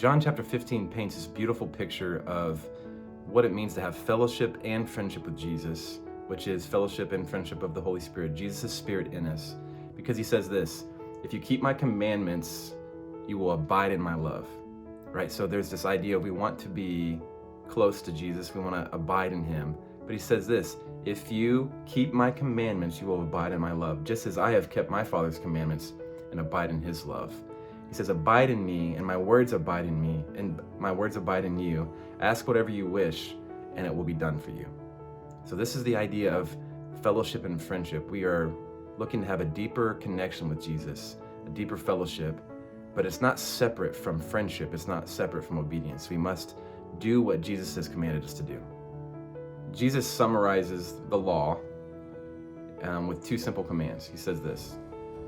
John chapter 15 paints this beautiful picture of what it means to have fellowship and friendship with Jesus, which is fellowship and friendship of the Holy Spirit, Jesus' Spirit in us. Because he says this, if you keep my commandments, you will abide in my love, right? So there's this idea we want to be close to Jesus, we want to abide in him. But he says this, if you keep my commandments, you will abide in my love, just as I have kept my Father's commandments and abide in his love. He says, abide in me, and my words abide in me, and my words abide in you. Ask whatever you wish, and it will be done for you. So this is the idea of fellowship and friendship. We are looking to have a deeper connection with Jesus, a deeper fellowship, but it's not separate from friendship. It's not separate from obedience. We must do what Jesus has commanded us to do. Jesus summarizes the law with two simple commands. He says this,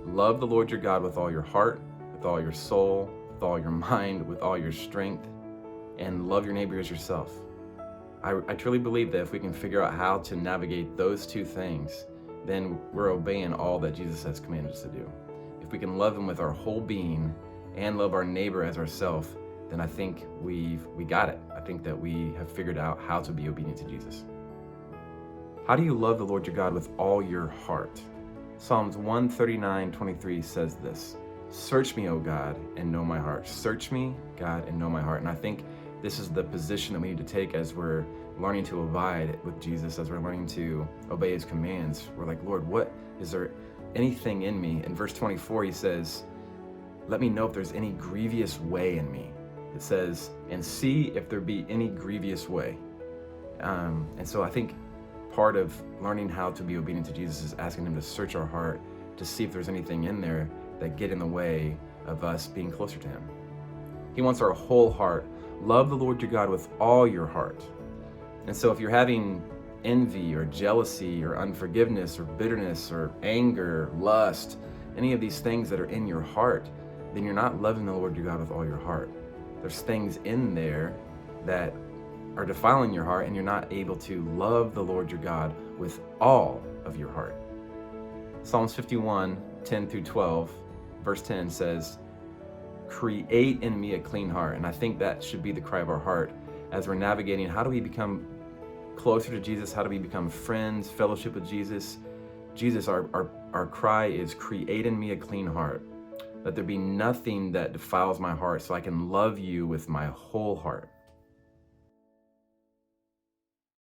love the Lord your God with all your heart, with all your soul, with all your mind, with all your strength, and love your neighbor as yourself. I truly believe that if we can figure out how to navigate those two things, then we're obeying all that Jesus has commanded us to do. If we can love him with our whole being and love our neighbor as ourselves, then I think we got it. I think that we have figured out how to be obedient to Jesus. How do you love the Lord your God with all your heart? Psalms 139:23 says this, search me, O God, and know my heart. Search me, God, and know my heart. And I think this is the position that we need to take as we're learning to abide with Jesus, as we're learning to obey his commands. We're like, Lord, what is there anything in me? In verse 24, he says, let me know if there's any grievous way in me. It says, and see if there be any grievous way. And so I think part of learning how to be obedient to Jesus is asking him to search our heart to see if there's anything in there that get in the way of us being closer to him. He wants our whole heart. Love the Lord your God with all your heart. And so if you're having envy or jealousy or unforgiveness or bitterness or anger, lust, any of these things that are in your heart, then you're not loving the Lord your God with all your heart. There's things in there that are defiling your heart, and you're not able to love the Lord your God with all of your heart. Psalms 51:10-12, verse 10 says, create in me a clean heart. And I think that should be the cry of our heart as we're navigating how do we become closer to Jesus, how do we become friends, fellowship with Jesus. Jesus, our cry is create in me a clean heart. Let there be nothing that defiles my heart so I can love you with my whole heart.